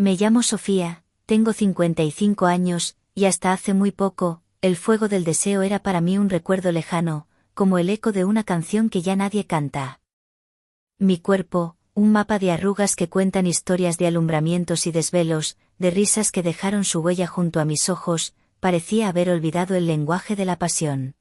Me llamo Sofía, tengo 55 años, y hasta hace muy poco, el fuego del deseo era para mí un recuerdo lejano, como el eco de una canción que ya nadie canta. Mi cuerpo, un mapa de arrugas que cuentan historias de alumbramientos y desvelos, de risas que dejaron su huella junto a mis ojos, parecía haber olvidado el lenguaje de la pasión.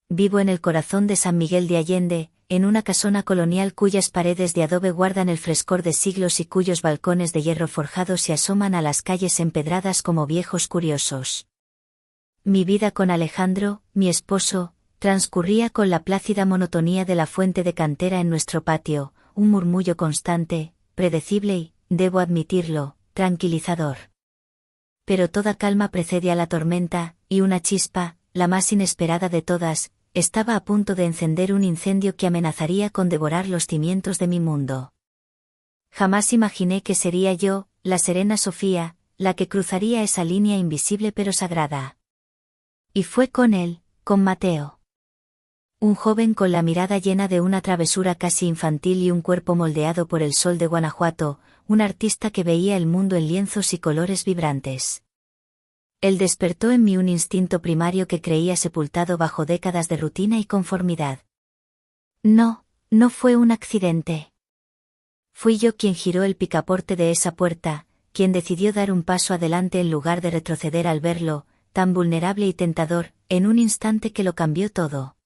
Vivo en el corazón de San Miguel de Allende, en una casona colonial cuyas paredes de adobe guardan el frescor de siglos y cuyos balcones de hierro forjado se asoman a las calles empedradas como viejos curiosos. Mi vida con Alejandro, mi esposo, transcurría con la plácida monotonía de la fuente de cantera en nuestro patio, un murmullo constante, predecible y, debo admitirlo, tranquilizador. Pero toda calma precede a la tormenta, y una chispa, la más inesperada de todas, estaba a punto de encender un incendio que amenazaría con devorar los cimientos de mi mundo. Jamás imaginé que sería yo, la serena Sofía, la que cruzaría esa línea invisible pero sagrada. Y fue con él, con Mateo. Un joven con la mirada llena de una travesura casi infantil y un cuerpo moldeado por el sol de Guanajuato, un artista que veía el mundo en lienzos y colores vibrantes. Él despertó en mí un instinto primario que creía sepultado bajo décadas de rutina y conformidad. No, no fue un accidente. Fui yo quien giró el picaporte de esa puerta, quien decidió dar un paso adelante en lugar de retroceder al verlo, tan vulnerable y tentador, en un instante que lo cambió todo.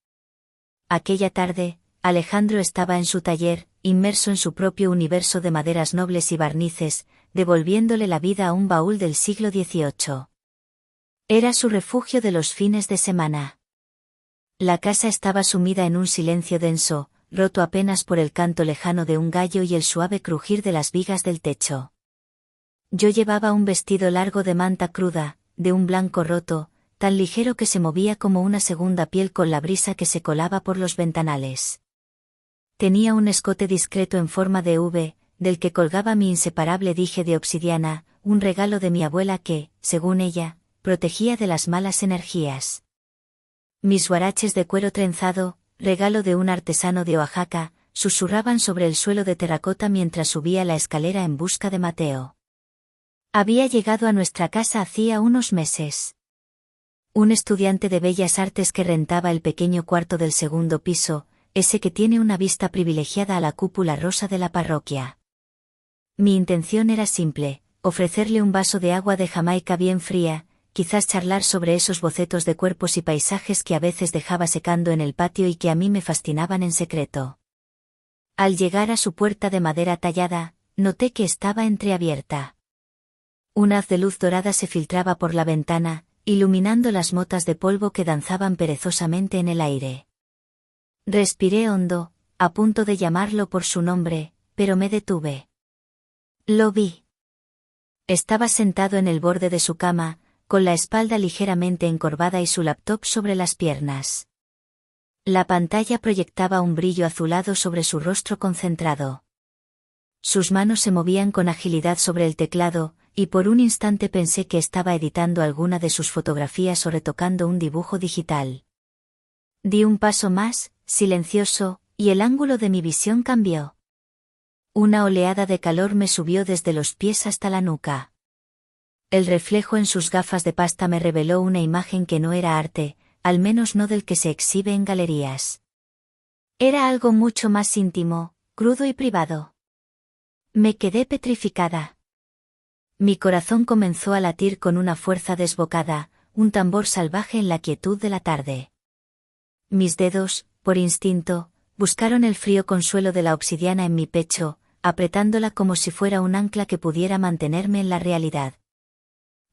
Aquella tarde, Alejandro estaba en su taller, inmerso en su propio universo de maderas nobles y barnices, devolviéndole la vida a un baúl del siglo XVIII. Era su refugio de los fines de semana. La casa estaba sumida en un silencio denso, roto apenas por el canto lejano de un gallo y el suave crujir de las vigas del techo. Yo llevaba un vestido largo de manta cruda, de un blanco roto, tan ligero que se movía como una segunda piel con la brisa que se colaba por los ventanales. Tenía un escote discreto en forma de V, del que colgaba mi inseparable dije de obsidiana, un regalo de mi abuela que, según ella, protegía de las malas energías. Mis huaraches de cuero trenzado, regalo de un artesano de Oaxaca, susurraban sobre el suelo de terracota mientras subía la escalera en busca de Mateo. Había llegado a nuestra casa hacía unos meses. Un estudiante de Bellas Artes que rentaba el pequeño cuarto del segundo piso, ese que tiene una vista privilegiada a la cúpula rosa de la parroquia. Mi intención era simple, ofrecerle un vaso de agua de Jamaica bien fría, quizás charlar sobre esos bocetos de cuerpos y paisajes que a veces dejaba secando en el patio y que a mí me fascinaban en secreto. Al llegar a su puerta de madera tallada, noté que estaba entreabierta. Un haz de luz dorada se filtraba por la ventana, iluminando las motas de polvo que danzaban perezosamente en el aire. Respiré hondo, a punto de llamarlo por su nombre, pero me detuve. Lo vi. Estaba sentado en el borde de su cama, con la espalda ligeramente encorvada y su laptop sobre las piernas. La pantalla proyectaba un brillo azulado sobre su rostro concentrado. Sus manos se movían con agilidad sobre el teclado, y por un instante pensé que estaba editando alguna de sus fotografías o retocando un dibujo digital. Di un paso más, silencioso, y el ángulo de mi visión cambió. Una oleada de calor me subió desde los pies hasta la nuca. El reflejo en sus gafas de pasta me reveló una imagen que no era arte, al menos no del que se exhibe en galerías. Era algo mucho más íntimo, crudo y privado. Me quedé petrificada. Mi corazón comenzó a latir con una fuerza desbocada, un tambor salvaje en la quietud de la tarde. Mis dedos, por instinto, buscaron el frío consuelo de la obsidiana en mi pecho, apretándola como si fuera un ancla que pudiera mantenerme en la realidad.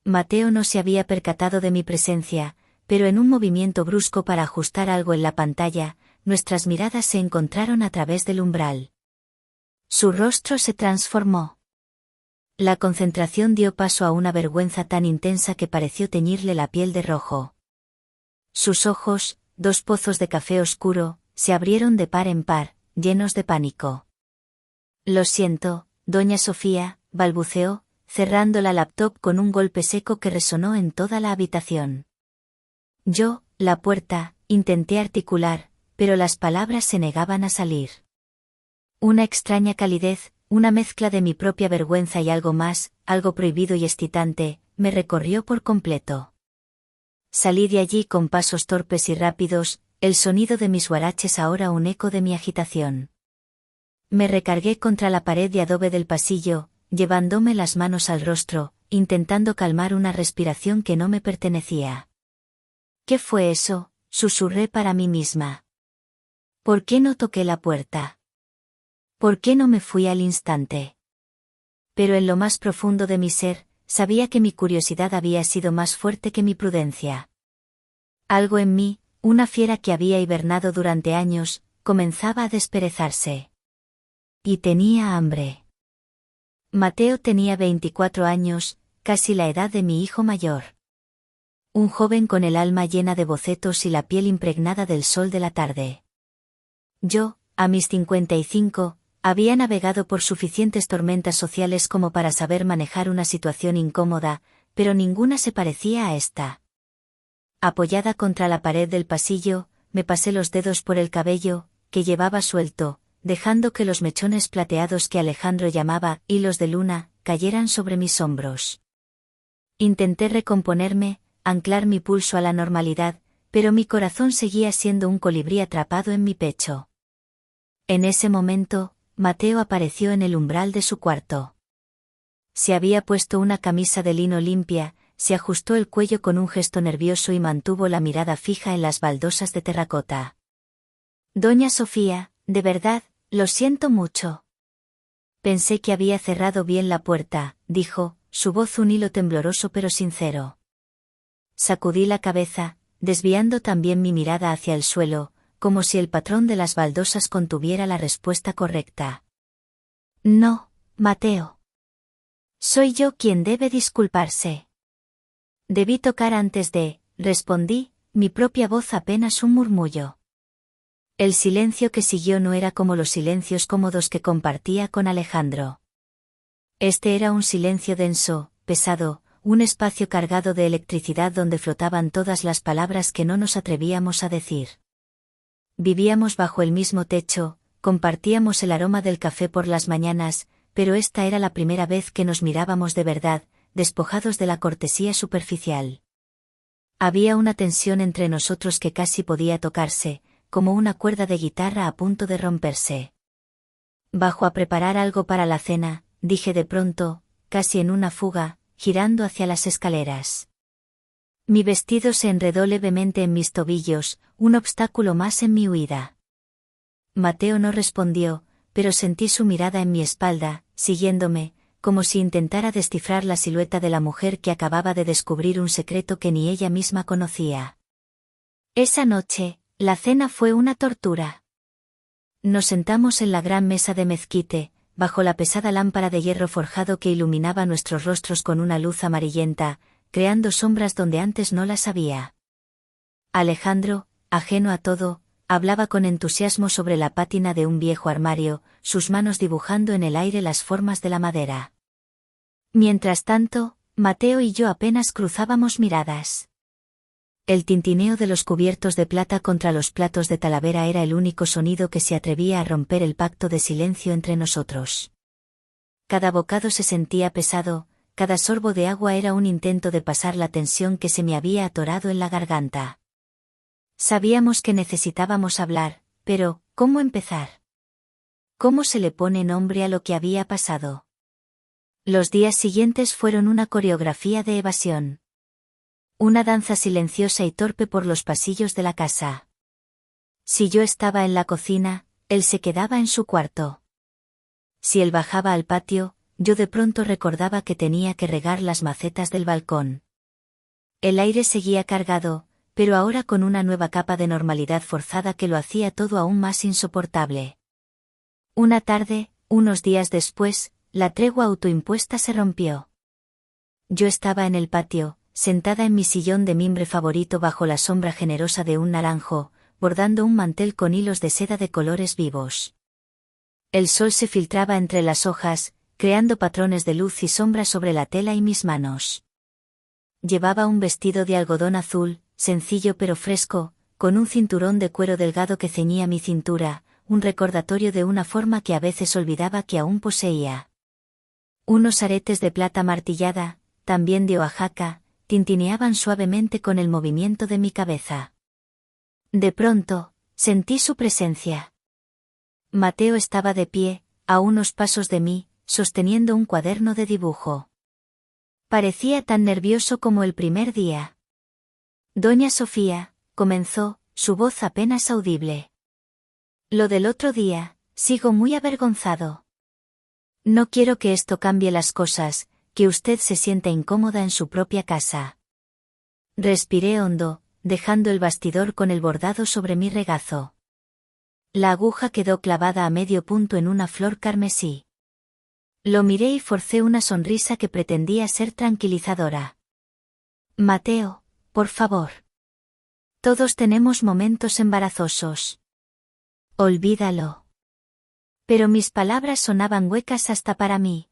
Mateo no se había percatado de mi presencia, pero en un movimiento brusco para ajustar algo en la pantalla, nuestras miradas se encontraron a través del umbral. Su rostro se transformó. La concentración dio paso a una vergüenza tan intensa que pareció teñirle la piel de rojo. Sus ojos, dos pozos de café oscuro, se abrieron de par en par, llenos de pánico. Lo siento, doña Sofía, balbuceó, cerrando la laptop con un golpe seco que resonó en toda la habitación. Yo, la puerta, intenté articular, pero las palabras se negaban a salir. Una extraña calidez, una mezcla de mi propia vergüenza y algo más, algo prohibido y excitante, me recorrió por completo. Salí de allí con pasos torpes y rápidos, el sonido de mis huaraches ahora un eco de mi agitación. Me recargué contra la pared de adobe del pasillo, llevándome las manos al rostro, intentando calmar una respiración que no me pertenecía. ¿Qué fue eso?, susurré para mí misma. ¿Por qué no toqué la puerta? ¿Por qué no me fui al instante? Pero en lo más profundo de mi ser, sabía que mi curiosidad había sido más fuerte que mi prudencia. Algo en mí, una fiera que había hibernado durante años, comenzaba a desperezarse. Y tenía hambre. Mateo tenía 24 años, casi la edad de mi hijo mayor. Un joven con el alma llena de bocetos y la piel impregnada del sol de la tarde. Yo, a mis 55, había navegado por suficientes tormentas sociales como para saber manejar una situación incómoda, pero ninguna se parecía a esta. Apoyada contra la pared del pasillo, me pasé los dedos por el cabello, que llevaba suelto, dejando que los mechones plateados que Alejandro llamaba hilos de luna, cayeran sobre mis hombros. Intenté recomponerme, anclar mi pulso a la normalidad, pero mi corazón seguía siendo un colibrí atrapado en mi pecho. En ese momento, Mateo apareció en el umbral de su cuarto. Se había puesto una camisa de lino limpia, se ajustó el cuello con un gesto nervioso y mantuvo la mirada fija en las baldosas de terracota. Doña Sofía, de verdad, lo siento mucho. Pensé que había cerrado bien la puerta, dijo, su voz un hilo tembloroso pero sincero. Sacudí la cabeza, desviando también mi mirada hacia el suelo, como si el patrón de las baldosas contuviera la respuesta correcta. No, Mateo. Soy yo quien debe disculparse. Debí tocar antes de, respondí, mi propia voz apenas un murmullo. El silencio que siguió no era como los silencios cómodos que compartía con Alejandro. Este era un silencio denso, pesado, un espacio cargado de electricidad donde flotaban todas las palabras que no nos atrevíamos a decir. Vivíamos bajo el mismo techo, compartíamos el aroma del café por las mañanas, pero esta era la primera vez que nos mirábamos de verdad, despojados de la cortesía superficial. Había una tensión entre nosotros que casi podía tocarse, como una cuerda de guitarra a punto de romperse. Bajo a preparar algo para la cena, dije de pronto, casi en una fuga, girando hacia las escaleras. Mi vestido se enredó levemente en mis tobillos, un obstáculo más en mi huida. Mateo no respondió, pero sentí su mirada en mi espalda, siguiéndome, como si intentara descifrar la silueta de la mujer que acababa de descubrir un secreto que ni ella misma conocía. Esa noche, la cena fue una tortura. Nos sentamos en la gran mesa de mezquite, bajo la pesada lámpara de hierro forjado que iluminaba nuestros rostros con una luz amarillenta, creando sombras donde antes no las había. Alejandro, ajeno a todo, hablaba con entusiasmo sobre la pátina de un viejo armario, sus manos dibujando en el aire las formas de la madera. Mientras tanto, Mateo y yo apenas cruzábamos miradas. El tintineo de los cubiertos de plata contra los platos de Talavera era el único sonido que se atrevía a romper el pacto de silencio entre nosotros. Cada bocado se sentía pesado, cada sorbo de agua era un intento de pasar la tensión que se me había atorado en la garganta. Sabíamos que necesitábamos hablar, pero, ¿cómo empezar? ¿Cómo se le pone nombre a lo que había pasado? Los días siguientes fueron una coreografía de evasión. Una danza silenciosa y torpe por los pasillos de la casa. Si yo estaba en la cocina, él se quedaba en su cuarto. Si él bajaba al patio, yo de pronto recordaba que tenía que regar las macetas del balcón. El aire seguía cargado, pero ahora con una nueva capa de normalidad forzada que lo hacía todo aún más insoportable. Una tarde, unos días después, la tregua autoimpuesta se rompió. Yo estaba en el patio, sentada en mi sillón de mimbre favorito bajo la sombra generosa de un naranjo, bordando un mantel con hilos de seda de colores vivos. El sol se filtraba entre las hojas, creando patrones de luz y sombra sobre la tela y mis manos. Llevaba un vestido de algodón azul, sencillo pero fresco, con un cinturón de cuero delgado que ceñía mi cintura, un recordatorio de una forma que a veces olvidaba que aún poseía. Unos aretes de plata martillada, también de Oaxaca, tintineaban suavemente con el movimiento de mi cabeza. De pronto, sentí su presencia. Mateo estaba de pie, a unos pasos de mí, sosteniendo un cuaderno de dibujo. Parecía tan nervioso como el primer día. Doña Sofía, comenzó, su voz apenas audible. Lo del otro día, sigo muy avergonzado. No quiero que esto cambie las cosas, que usted se sienta incómoda en su propia casa. Respiré hondo, dejando el bastidor con el bordado sobre mi regazo. La aguja quedó clavada a medio punto en una flor carmesí. Lo miré y forcé una sonrisa que pretendía ser tranquilizadora. Mateo, por favor. Todos tenemos momentos embarazosos. Olvídalo. Pero mis palabras sonaban huecas hasta para mí.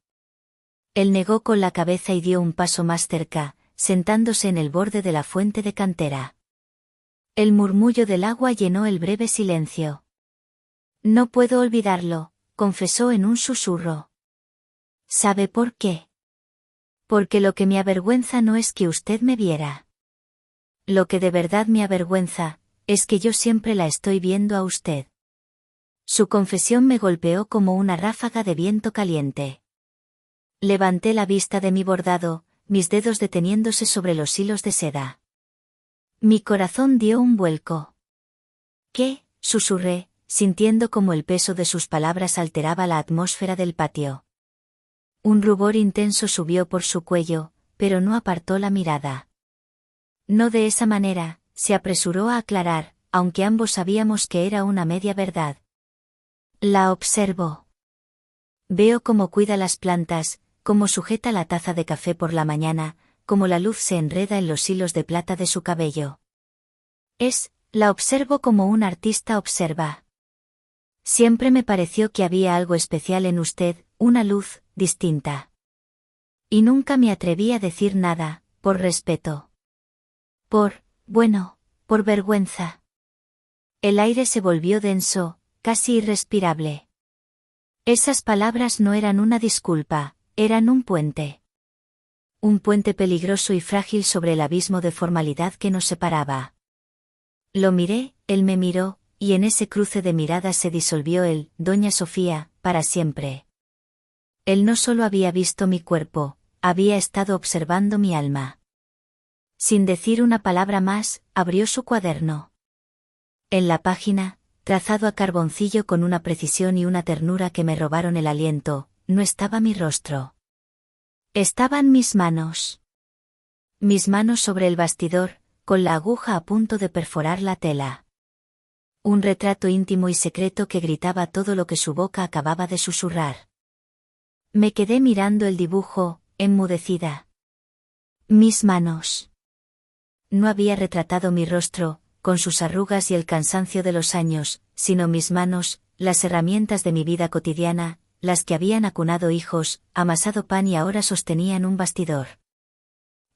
Él negó con la cabeza y dio un paso más cerca, sentándose en el borde de la fuente de cantera. El murmullo del agua llenó el breve silencio. No puedo olvidarlo, confesó en un susurro. ¿Sabe por qué? Porque lo que me avergüenza no es que usted me viera. Lo que de verdad me avergüenza, es que yo siempre la estoy viendo a usted. Su confesión me golpeó como una ráfaga de viento caliente. Levanté la vista de mi bordado, mis dedos deteniéndose sobre los hilos de seda. Mi corazón dio un vuelco. ¿Qué? Susurré, sintiendo como el peso de sus palabras alteraba la atmósfera del patio. Un rubor intenso subió por su cuello, pero no apartó la mirada. No de esa manera, se apresuró a aclarar, aunque ambos sabíamos que era una media verdad. La observo. Veo cómo cuida las plantas, cómo sujeta la taza de café por la mañana, cómo la luz se enreda en los hilos de plata de su cabello. La observo como un artista observa. Siempre me pareció que había algo especial en usted, una luz, distinta. Y nunca me atreví a decir nada, por respeto. Por vergüenza. El aire se volvió denso, casi irrespirable. Esas palabras no eran una disculpa, eran un puente. Un puente peligroso y frágil sobre el abismo de formalidad que nos separaba. Lo miré, él me miró, y en ese cruce de miradas se disolvió él, Doña Sofía, para siempre. Él no solo había visto mi cuerpo, había estado observando mi alma. Sin decir una palabra más, abrió su cuaderno. En la página, trazado a carboncillo con una precisión y una ternura que me robaron el aliento, no estaba mi rostro. Estaban mis manos. Mis manos sobre el bastidor, con la aguja a punto de perforar la tela. Un retrato íntimo y secreto que gritaba todo lo que su boca acababa de susurrar. Me quedé mirando el dibujo, enmudecida. Mis manos. No había retratado mi rostro, con sus arrugas y el cansancio de los años, sino mis manos, las herramientas de mi vida cotidiana, las que habían acunado hijos, amasado pan y ahora sostenían un bastidor.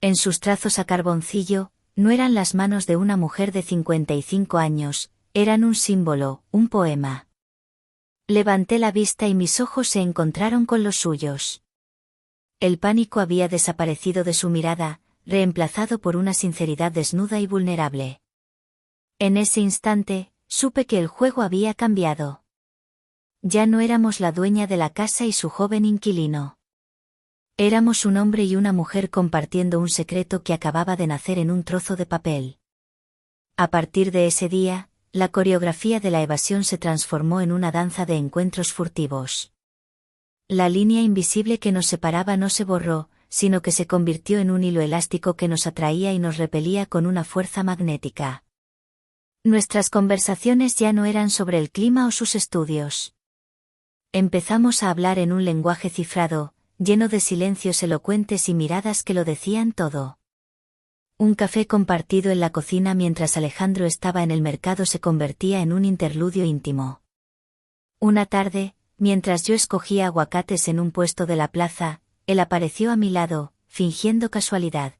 En sus trazos a carboncillo, no eran las manos de una mujer de 55 años, eran un símbolo, un poema. Levanté la vista y mis ojos se encontraron con los suyos. El pánico había desaparecido de su mirada, reemplazado por una sinceridad desnuda y vulnerable. En ese instante, supe que el juego había cambiado. Ya no éramos la dueña de la casa y su joven inquilino. Éramos un hombre y una mujer compartiendo un secreto que acababa de nacer en un trozo de papel. A partir de ese día, la coreografía de la evasión se transformó en una danza de encuentros furtivos. La línea invisible que nos separaba no se borró, sino que se convirtió en un hilo elástico que nos atraía y nos repelía con una fuerza magnética. Nuestras conversaciones ya no eran sobre el clima o sus estudios. Empezamos a hablar en un lenguaje cifrado, lleno de silencios elocuentes y miradas que lo decían todo. Un café compartido en la cocina mientras Alejandro estaba en el mercado se convertía en un interludio íntimo. Una tarde, mientras yo escogía aguacates en un puesto de la plaza, él apareció a mi lado, fingiendo casualidad.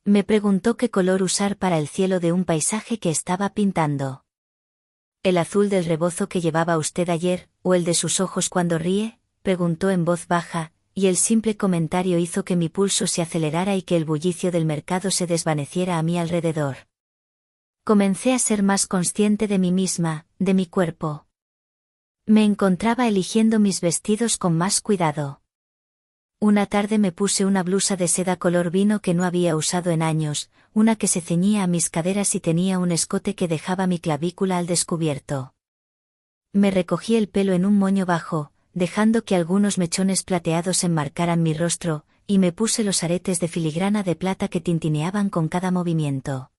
Me preguntó qué color usar para el cielo de un paisaje que estaba pintando. ¿El azul del rebozo que llevaba usted ayer, o el de sus ojos cuando ríe?, preguntó en voz baja, y el simple comentario hizo que mi pulso se acelerara y que el bullicio del mercado se desvaneciera a mi alrededor. Comencé a ser más consciente de mí misma, de mi cuerpo. Me encontraba eligiendo mis vestidos con más cuidado. Una tarde me puse una blusa de seda color vino que no había usado en años, una que se ceñía a mis caderas y tenía un escote que dejaba mi clavícula al descubierto. Me recogí el pelo en un moño bajo, dejando que algunos mechones plateados enmarcaran mi rostro, y me puse los aretes de filigrana de plata que tintineaban con cada movimiento.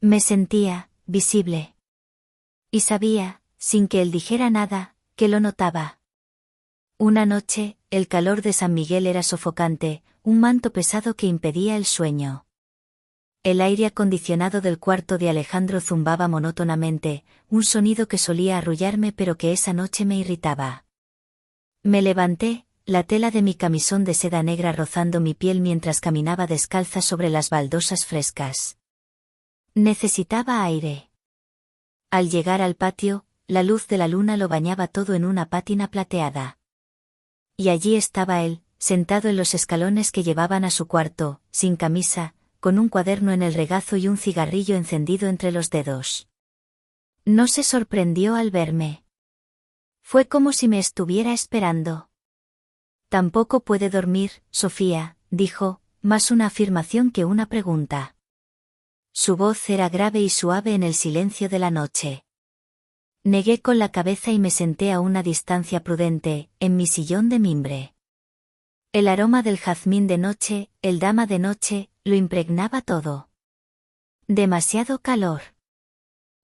Me sentía visible. Y sabía, sin que él dijera nada, que lo notaba. Una noche, el calor de San Miguel era sofocante, un manto pesado que impedía el sueño. El aire acondicionado del cuarto de Alejandro zumbaba monótonamente, un sonido que solía arrullarme pero que esa noche me irritaba. Me levanté, la tela de mi camisón de seda negra rozando mi piel mientras caminaba descalza sobre las baldosas frescas. Necesitaba aire. Al llegar al patio, la luz de la luna lo bañaba todo en una pátina plateada. Y allí estaba él, sentado en los escalones que llevaban a su cuarto, sin camisa, con un cuaderno en el regazo y un cigarrillo encendido entre los dedos. No se sorprendió al verme. Fue como si me estuviera esperando. Tampoco puede dormir, Sofía, dijo, más una afirmación que una pregunta. Su voz era grave y suave en el silencio de la noche. Negué con la cabeza y me senté a una distancia prudente, en mi sillón de mimbre. El aroma del jazmín de noche, el dama de noche, lo impregnaba todo. Demasiado calor.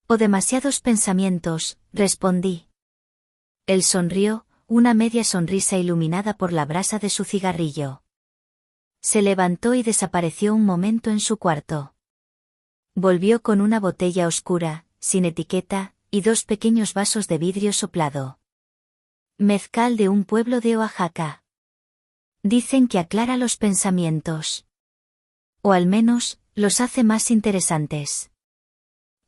O demasiados pensamientos, respondí. Él sonrió, una media sonrisa iluminada por la brasa de su cigarrillo. Se levantó y desapareció un momento en su cuarto. Volvió con una botella oscura, sin etiqueta, y 2 pequeños vasos de vidrio soplado. Mezcal de un pueblo de Oaxaca. Dicen que aclara los pensamientos. O al menos, los hace más interesantes.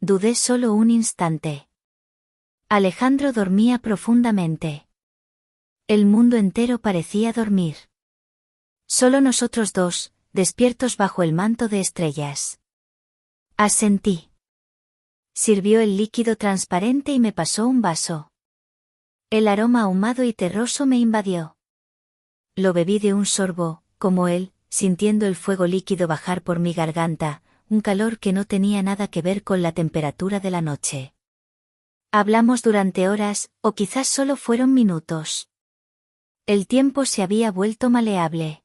Dudé solo un instante. Alejandro dormía profundamente. El mundo entero parecía dormir. Solo nosotros dos, despiertos bajo el manto de estrellas. Asentí. Sirvió el líquido transparente y me pasó un vaso. El aroma ahumado y terroso me invadió. Lo bebí de un sorbo, como él, sintiendo el fuego líquido bajar por mi garganta, un calor que no tenía nada que ver con la temperatura de la noche. Hablamos durante horas, o quizás solo fueron minutos. El tiempo se había vuelto maleable.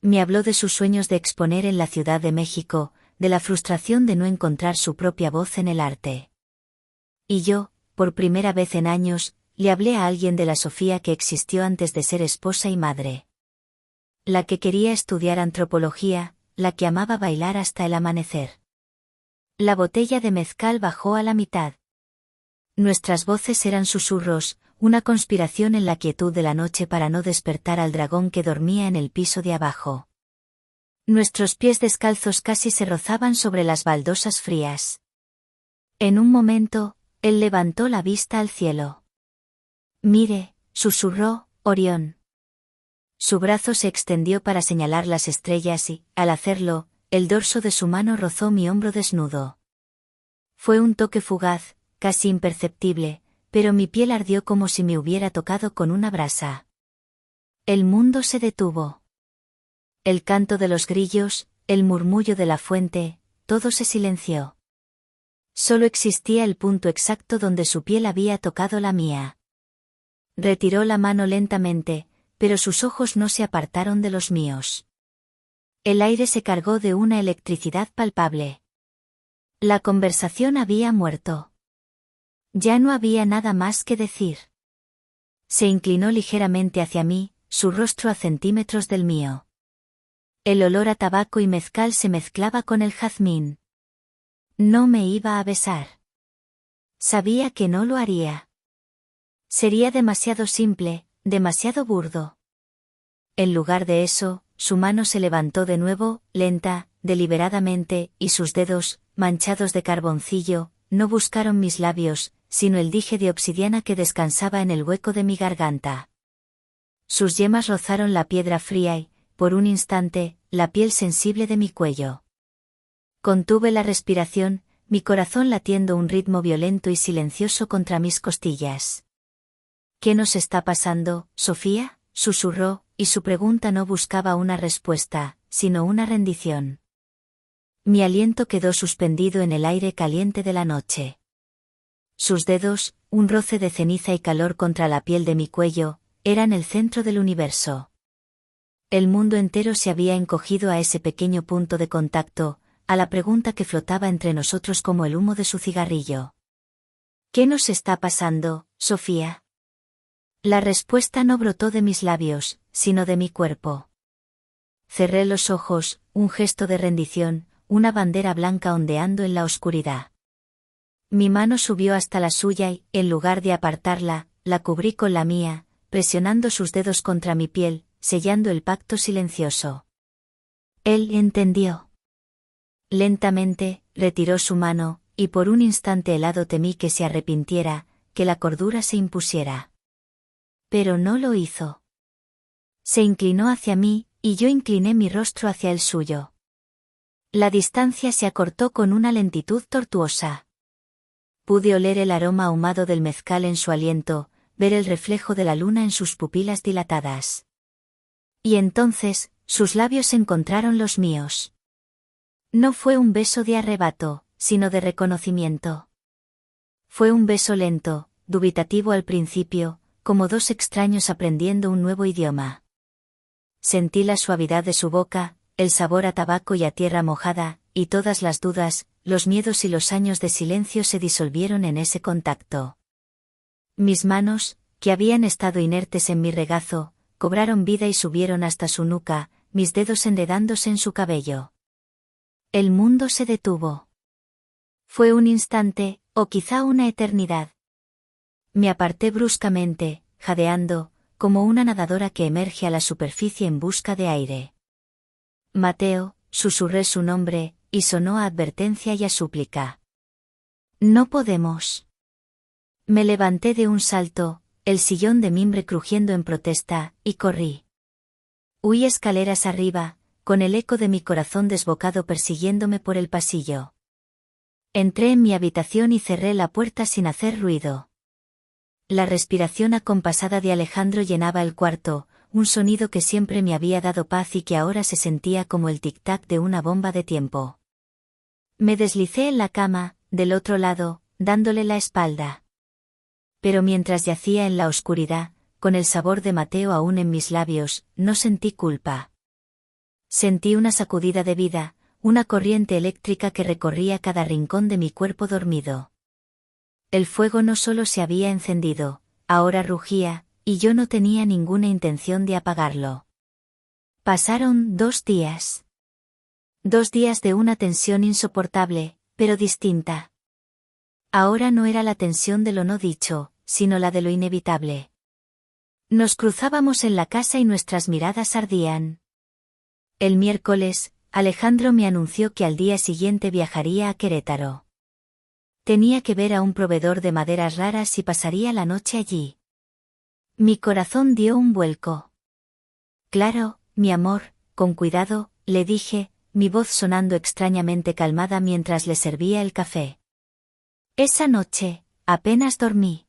Me habló de sus sueños de exponer en la Ciudad de México, de la frustración de no encontrar su propia voz en el arte. Y yo, por primera vez en años, le hablé a alguien de la Sofía que existió antes de ser esposa y madre. La que quería estudiar antropología, la que amaba bailar hasta el amanecer. La botella de mezcal bajó a la mitad. Nuestras voces eran susurros, una conspiración en la quietud de la noche para no despertar al dragón que dormía en el piso de abajo. Nuestros pies descalzos casi se rozaban sobre las baldosas frías. En un momento, él levantó la vista al cielo. Mire, susurró, Orión. Su brazo se extendió para señalar las estrellas y, al hacerlo, el dorso de su mano rozó mi hombro desnudo. Fue un toque fugaz, casi imperceptible, pero mi piel ardió como si me hubiera tocado con una brasa. El mundo se detuvo. El canto de los grillos, el murmullo de la fuente, todo se silenció. Solo existía el punto exacto donde su piel había tocado la mía. Retiró la mano lentamente, pero sus ojos no se apartaron de los míos. El aire se cargó de una electricidad palpable. La conversación había muerto. Ya no había nada más que decir. Se inclinó ligeramente hacia mí, su rostro a centímetros del mío. El olor a tabaco y mezcal se mezclaba con el jazmín. No me iba a besar. Sabía que no lo haría. Sería demasiado simple, demasiado burdo. En lugar de eso, su mano se levantó de nuevo, lenta, deliberadamente, y sus dedos, manchados de carboncillo, no buscaron mis labios, sino el dije de obsidiana que descansaba en el hueco de mi garganta. Sus yemas rozaron la piedra fría y, por un instante, la piel sensible de mi cuello. Contuve la respiración, mi corazón latiendo un ritmo violento y silencioso contra mis costillas. ¿Qué nos está pasando, Sofía?, susurró, y su pregunta no buscaba una respuesta, sino una rendición. Mi aliento quedó suspendido en el aire caliente de la noche. Sus dedos, un roce de ceniza y calor contra la piel de mi cuello, eran el centro del universo. El mundo entero se había encogido a ese pequeño punto de contacto, a la pregunta que flotaba entre nosotros como el humo de su cigarrillo. ¿Qué nos está pasando, Sofía? La respuesta no brotó de mis labios, sino de mi cuerpo. Cerré los ojos, un gesto de rendición, una bandera blanca ondeando en la oscuridad. Mi mano subió hasta la suya y, en lugar de apartarla, la cubrí con la mía, presionando sus dedos contra mi piel, sellando el pacto silencioso. Él entendió. Lentamente, retiró su mano, y por un instante helado temí que se arrepintiera, que la cordura se impusiera. Pero no lo hizo. Se inclinó hacia mí, y yo incliné mi rostro hacia el suyo. La distancia se acortó con una lentitud tortuosa. Pude oler el aroma ahumado del mezcal en su aliento, ver el reflejo de la luna en sus pupilas dilatadas. Y entonces, sus labios encontraron los míos. No fue un beso de arrebato, sino de reconocimiento. Fue un beso lento, dubitativo al principio, como dos extraños aprendiendo un nuevo idioma. Sentí la suavidad de su boca, el sabor a tabaco y a tierra mojada, y todas las dudas, los miedos y los años de silencio se disolvieron en ese contacto. Mis manos, que habían estado inertes en mi regazo, cobraron vida y subieron hasta su nuca, mis dedos enredándose en su cabello. El mundo se detuvo. Fue un instante, o quizá una eternidad. Me aparté bruscamente, jadeando, como una nadadora que emerge a la superficie en busca de aire. Mateo, susurré su nombre, y sonó a advertencia y a súplica. No podemos. Me levanté de un salto, el sillón de mimbre crujiendo en protesta, y corrí. Huí escaleras arriba, con el eco de mi corazón desbocado persiguiéndome por el pasillo. Entré en mi habitación y cerré la puerta sin hacer ruido. La respiración acompasada de Alejandro llenaba el cuarto, un sonido que siempre me había dado paz y que ahora se sentía como el tic-tac de una bomba de tiempo. Me deslicé en la cama, del otro lado, dándole la espalda. Pero mientras yacía en la oscuridad, con el sabor de Mateo aún en mis labios, no sentí culpa. Sentí una sacudida de vida, una corriente eléctrica que recorría cada rincón de mi cuerpo dormido. El fuego no solo se había encendido, ahora rugía, y yo no tenía ninguna intención de apagarlo. Pasaron 2 días. 2 días de una tensión insoportable, pero distinta. Ahora no era la tensión de lo no dicho, sino la de lo inevitable. Nos cruzábamos en la casa y nuestras miradas ardían. El miércoles, Alejandro me anunció que al día siguiente viajaría a Querétaro. Tenía que ver a un proveedor de maderas raras y pasaría la noche allí. Mi corazón dio un vuelco. Claro, mi amor, con cuidado, le dije, mi voz sonando extrañamente calmada mientras le servía el café. Esa noche, apenas dormí.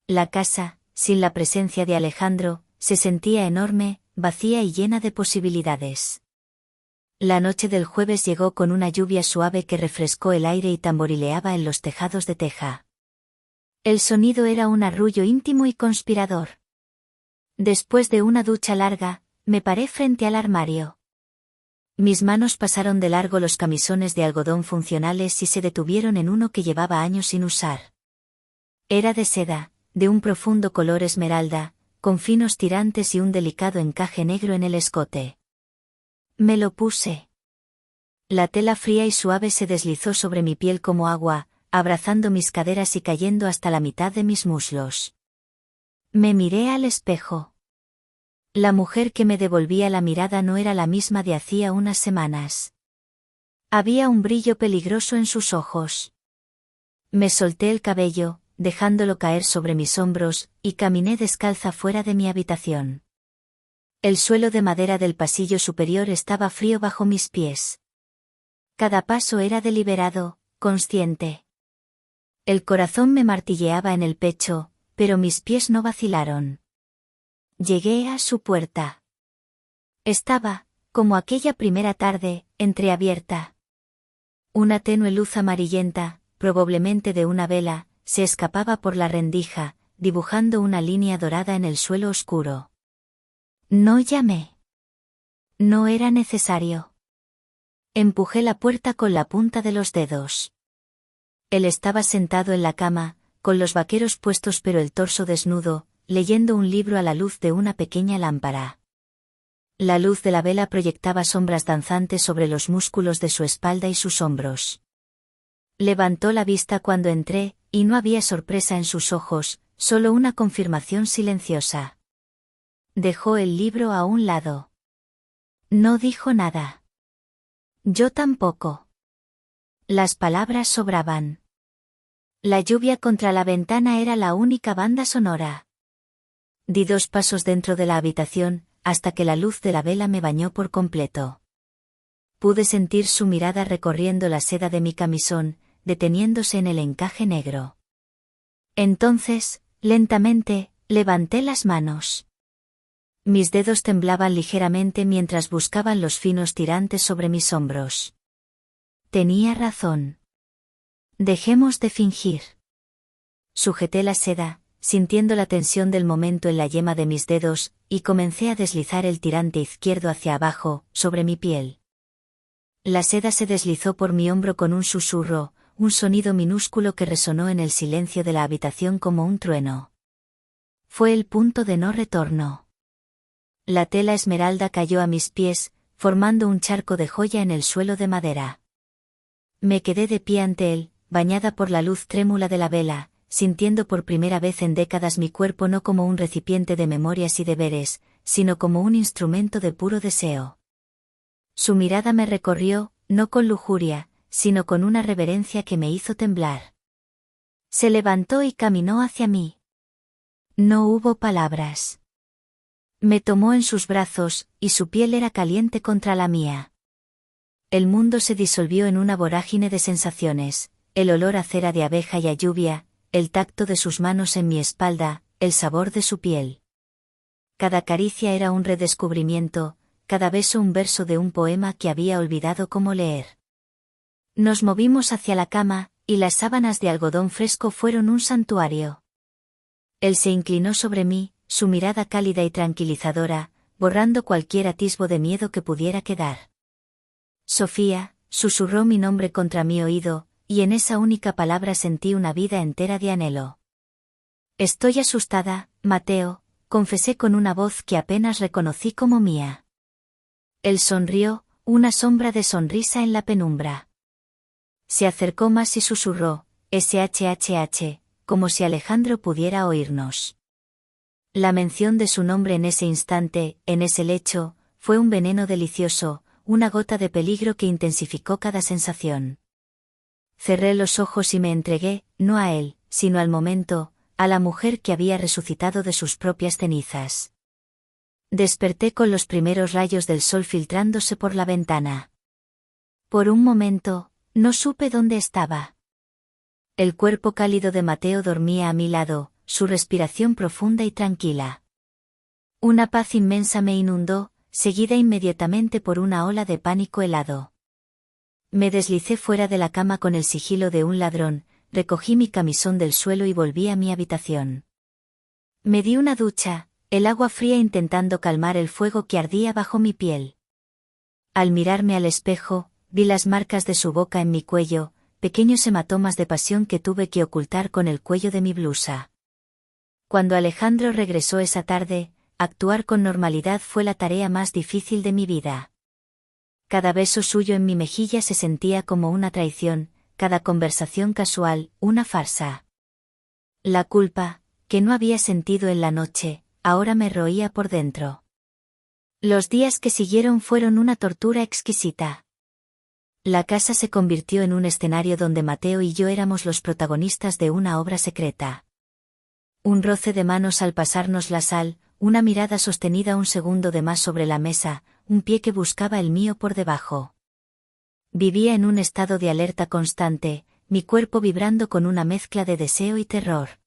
La casa, sin la presencia de Alejandro, se sentía enorme, vacía y llena de posibilidades. La noche del jueves llegó con una lluvia suave que refrescó el aire y tamborileaba en los tejados de teja. El sonido era un arrullo íntimo y conspirador. Después de una ducha larga, me paré frente al armario. Mis manos pasaron de largo los camisones de algodón funcionales y se detuvieron en uno que llevaba años sin usar. Era de seda, de un profundo color esmeralda, con finos tirantes y un delicado encaje negro en el escote. Me lo puse. La tela fría y suave se deslizó sobre mi piel como agua, abrazando mis caderas y cayendo hasta la mitad de mis muslos. Me miré al espejo. La mujer que me devolvía la mirada no era la misma de hacía unas semanas. Había un brillo peligroso en sus ojos. Me solté el cabello, dejándolo caer sobre mis hombros, y caminé descalza fuera de mi habitación. El suelo de madera del pasillo superior estaba frío bajo mis pies. Cada paso era deliberado, consciente. El corazón me martilleaba en el pecho, pero mis pies no vacilaron. Llegué a su puerta. Estaba, como aquella primera tarde, entreabierta. Una tenue luz amarillenta, probablemente de una vela, se escapaba por la rendija, dibujando una línea dorada en el suelo oscuro. No llamé. No era necesario. Empujé la puerta con la punta de los dedos. Él estaba sentado en la cama, con los vaqueros puestos pero el torso desnudo, leyendo un libro a la luz de una pequeña lámpara. La luz de la vela proyectaba sombras danzantes sobre los músculos de su espalda y sus hombros. Levantó la vista cuando entré, y no había sorpresa en sus ojos, solo una confirmación silenciosa. Dejó el libro a un lado. No dijo nada. Yo tampoco. Las palabras sobraban. La lluvia contra la ventana era la única banda sonora. Di 2 pasos dentro de la habitación, hasta que la luz de la vela me bañó por completo. Pude sentir su mirada recorriendo la seda de mi camisón, deteniéndose en el encaje negro. Entonces, lentamente, levanté las manos. Mis dedos temblaban ligeramente mientras buscaban los finos tirantes sobre mis hombros. Tenía razón. Dejemos de fingir. Sujeté la seda, sintiendo la tensión del momento en la yema de mis dedos, y comencé a deslizar el tirante izquierdo hacia abajo, sobre mi piel. La seda se deslizó por mi hombro con un susurro, un sonido minúsculo que resonó en el silencio de la habitación como un trueno. Fue el punto de no retorno. La tela esmeralda cayó a mis pies, formando un charco de joya en el suelo de madera. Me quedé de pie ante él, bañada por la luz trémula de la vela, sintiendo por primera vez en décadas mi cuerpo no como un recipiente de memorias y deberes, sino como un instrumento de puro deseo. Su mirada me recorrió, no con lujuria, sino con una reverencia que me hizo temblar. Se levantó y caminó hacia mí. No hubo palabras. Me tomó en sus brazos, y su piel era caliente contra la mía. El mundo se disolvió en una vorágine de sensaciones, el olor a cera de abeja y a lluvia, el tacto de sus manos en mi espalda, el sabor de su piel. Cada caricia era un redescubrimiento, cada beso un verso de un poema que había olvidado cómo leer. Nos movimos hacia la cama, y las sábanas de algodón fresco fueron un santuario. Él se inclinó sobre mí, su mirada cálida y tranquilizadora, borrando cualquier atisbo de miedo que pudiera quedar. Sofía, susurró mi nombre contra mi oído, y en esa única palabra sentí una vida entera de anhelo. Estoy asustada, Mateo, confesé con una voz que apenas reconocí como mía. Él sonrió, una sombra de sonrisa en la penumbra. Se acercó más y susurró, SHHH, como si Alejandro pudiera oírnos. La mención de su nombre en ese instante, en ese lecho, fue un veneno delicioso, una gota de peligro que intensificó cada sensación. Cerré los ojos y me entregué, no a él, sino al momento, a la mujer que había resucitado de sus propias cenizas. Desperté con los primeros rayos del sol filtrándose por la ventana. Por un momento, no supe dónde estaba. El cuerpo cálido de Mateo dormía a mi lado, su respiración profunda y tranquila. Una paz inmensa me inundó, seguida inmediatamente por una ola de pánico helado. Me deslicé fuera de la cama con el sigilo de un ladrón, recogí mi camisón del suelo y volví a mi habitación. Me di una ducha, el agua fría intentando calmar el fuego que ardía bajo mi piel. Al mirarme al espejo, vi las marcas de su boca en mi cuello, pequeños hematomas de pasión que tuve que ocultar con el cuello de mi blusa. Cuando Alejandro regresó esa tarde, actuar con normalidad fue la tarea más difícil de mi vida. Cada beso suyo en mi mejilla se sentía como una traición, cada conversación casual, una farsa. La culpa, que no había sentido en la noche, ahora me roía por dentro. Los días que siguieron fueron una tortura exquisita. La casa se convirtió en un escenario donde Mateo y yo éramos los protagonistas de una obra secreta. Un roce de manos al pasarnos la sal, una mirada sostenida un segundo de más sobre la mesa, un pie que buscaba el mío por debajo. Vivía en un estado de alerta constante, mi cuerpo vibrando con una mezcla de deseo y terror.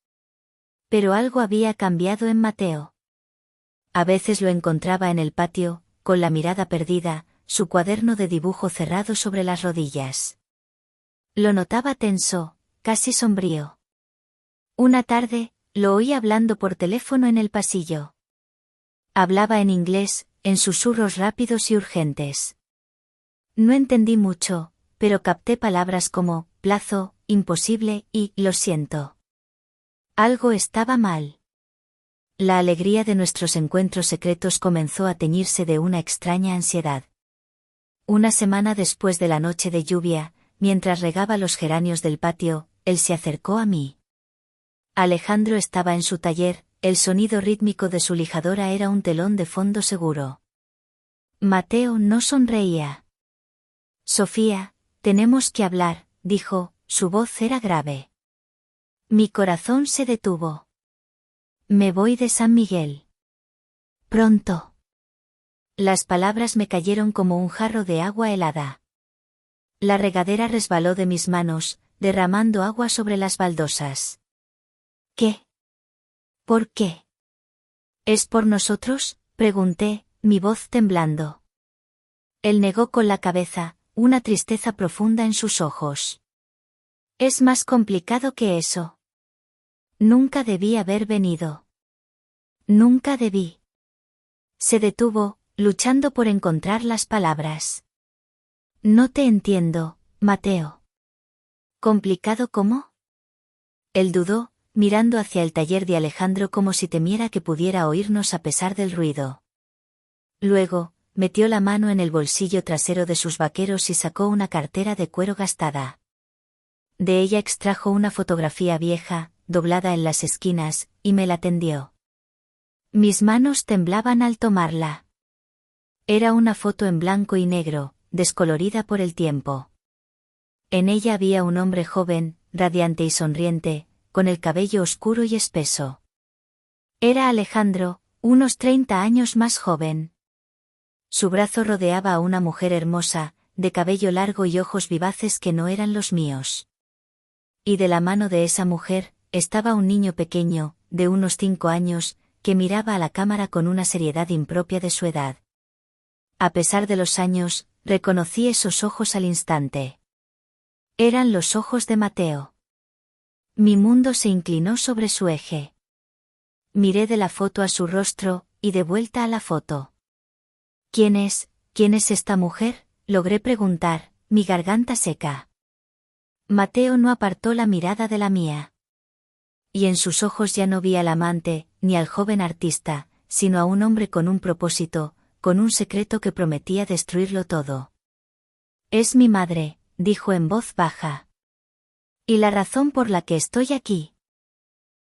Pero algo había cambiado en Mateo. A veces lo encontraba en el patio, con la mirada perdida, su cuaderno de dibujo cerrado sobre las rodillas. Lo notaba tenso, casi sombrío. Una tarde, lo oí hablando por teléfono en el pasillo. Hablaba en inglés, en susurros rápidos y urgentes. No entendí mucho, pero capté palabras como plazo, imposible y lo siento. Algo estaba mal. La alegría de nuestros encuentros secretos comenzó a teñirse de una extraña ansiedad. Una semana después de la noche de lluvia, mientras regaba los geranios del patio, él se acercó a mí. Alejandro estaba en su taller, el sonido rítmico de su lijadora era un telón de fondo seguro. Mateo no sonreía. Sofía, tenemos que hablar, dijo, su voz era grave. Mi corazón se detuvo. Me voy de San Miguel. Pronto. Las palabras me cayeron como un jarro de agua helada. La regadera resbaló de mis manos, derramando agua sobre las baldosas. ¿Qué? ¿Por qué? ¿Es por nosotros?, pregunté, mi voz temblando. Él negó con la cabeza, una tristeza profunda en sus ojos. Es más complicado que eso. Nunca debí haber venido. Nunca debí. Se detuvo, luchando por encontrar las palabras. No te entiendo, Mateo. ¿Complicado cómo? Él dudó, mirando hacia el taller de Alejandro como si temiera que pudiera oírnos a pesar del ruido. Luego, metió la mano en el bolsillo trasero de sus vaqueros y sacó una cartera de cuero gastada. De ella extrajo una fotografía vieja, doblada en las esquinas, y me la tendió. Mis manos temblaban al tomarla. Era una foto en blanco y negro, descolorida por el tiempo. En ella había un hombre joven, radiante y sonriente, con el cabello oscuro y espeso. Era Alejandro, unos 30 años más joven. Su brazo rodeaba a una mujer hermosa, de cabello largo y ojos vivaces que no eran los míos. Y de la mano de esa mujer, estaba un niño pequeño, de unos 5 años, que miraba a la cámara con una seriedad impropia de su edad. A pesar de los años, reconocí esos ojos al instante. Eran los ojos de Mateo. Mi mundo se inclinó sobre su eje. Miré de la foto a su rostro, y de vuelta a la foto. ¿Quién es esta mujer?, logré preguntar, mi garganta seca. Mateo no apartó la mirada de la mía. Y en sus ojos ya no vi al amante, ni al joven artista, sino a un hombre con un propósito, con un secreto que prometía destruirlo todo. Es mi madre, dijo en voz baja. Y la razón por la que estoy aquí.